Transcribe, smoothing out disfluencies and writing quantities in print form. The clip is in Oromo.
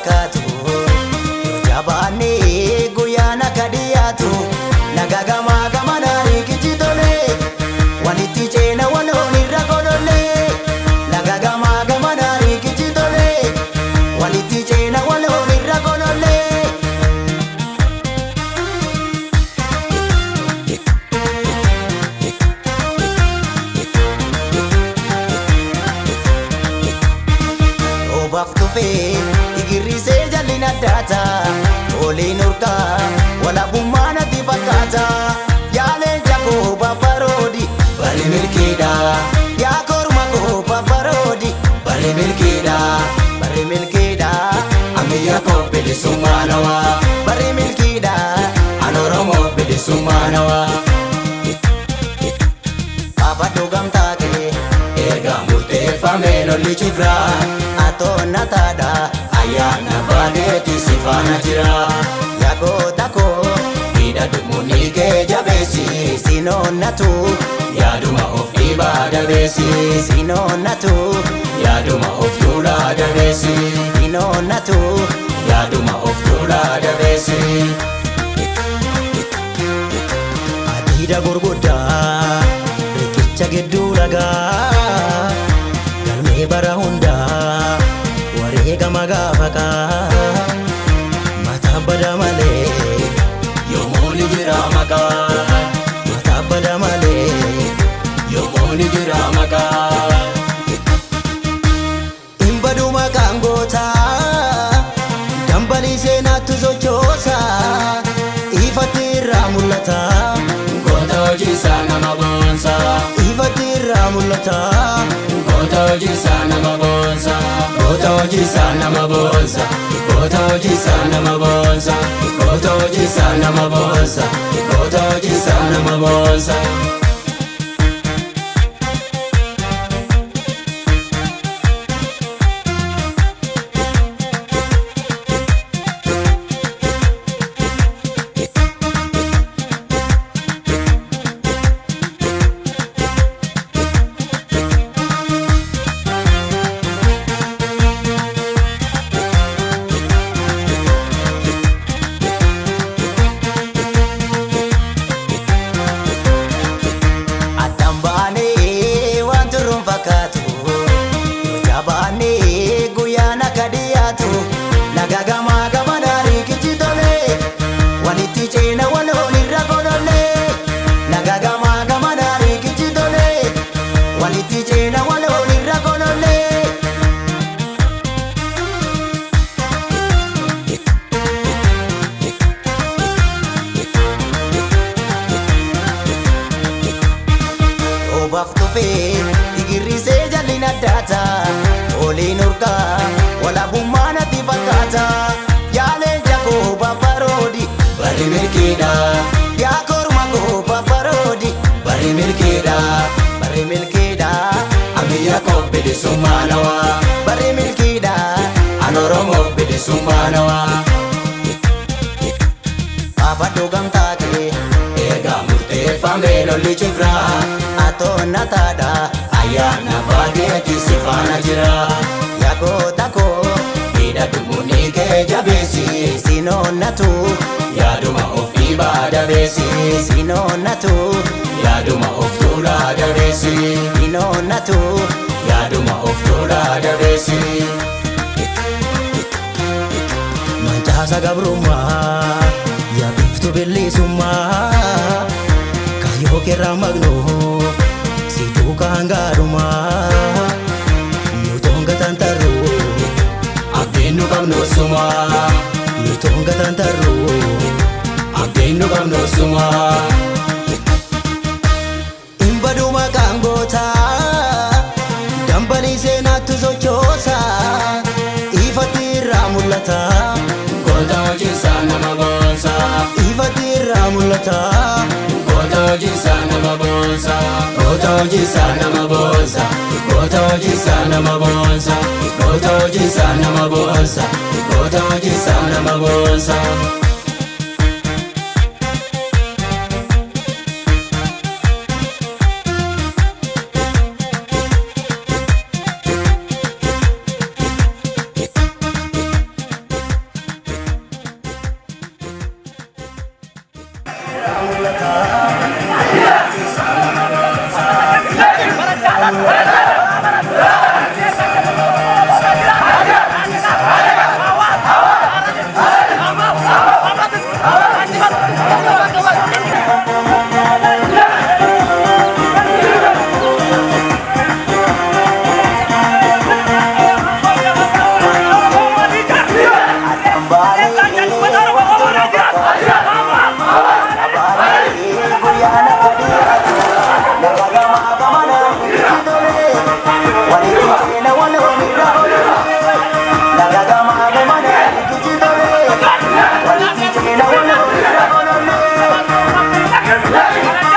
fakkaatu jabaanne guyyaana kadhiyaatu nagagamaa gamanaa riikichi tole walitti ceena waloon irra godholle nagagamaa gamanaa riikichi tole walitti ceena waloon irra godholle. Igirrisee jalli naddaata oliin urgaa walabummaa natti fakkaata yaaleen jakoo babbaroodi bari milkiidha yaa korma koo babbaroodi bari milkiidha ammayyaa koo bilisummaa nawaa bari milkiidha an Oromoo bilisummaa nawaa Afadhu gamtaa kee erga murteeffamee lolli cufraa atonna taadha ayyaana baaleeti sifaana jira yagoota koo hidhadhu mudhii kee jabeessi sinoonnatu yaaduma of dhiibaa dabeessi sinoonnatu yaaduma of tuulaa dabeessi sinoonnatu yaaduma of tuulaa dabeessi. Adiida gurguddaa riqicha gidduu lagaa galmee bara hundaa wareegama gaafakaa mataa bada malee yoomuu ni jira maqaa mataa bada malee yoomuu ni jira maqaa hin badu maqaan gootaa dambalii seenaatti sochoosa ifatti irraa mul'ata goota hojii isaa nama boonsa ifatti irraa mul'ata goota hojii isaa nama boonsa goota hojii isaa nama boonsa goota hojii isaa nama boonsa goota hojii isaa nama boonsa goota hojii isaa nama boonsa. Nagagamaa gamanaa riikichi tole walitti ceena waloon irra godholle nagagamaa gamanaa riikichi tole walitti ceena waloon irra godholle. Obaaf dhufee igirrisee jalli naddaata oliin urgaa walabummaa natti fakkaata yaaleen jakoo babbaroodi bari milkiidha yaa korma koo babbaroodi bari milkiidha ammayyaa koo bilisummaa nawaa bari milkiidha an Oromoo bilisummaa nawaa. Afadhu gamtaa kee erga murteeffamee lolli cufraa atonna taadha ayyaana baaleeti sifaana jira yagoota koo hidhadhu mudhii kee jabeessi sinoonnatu yaaduma of dhiibaa dabeessi sinoonnatu yaaduma of tuulaa dabeessi sinoonnatu yaaduma of tuulaa dabeessi. Mancaasa gabrummaa yaabiftu bilisummaa kayyoo keerraa magnoo situu kaangaadhumaa nutonga tantarru abdiinu qabnu suma nutonga tantarru abdiinu qabnu suma. Hin badu maqaan gootaa dambalii seenaatti sochoosa ifatti irraa mul'ata goota hojii isaa nama boonsa ifatti irraa mul'ata goota hojii isaa nama boonsa goota hojii isaa nama boonsa goota hojii isaa nama boonsa goota hojii isaa nama boonsa goota hojii isaa nama boonsa. Yes.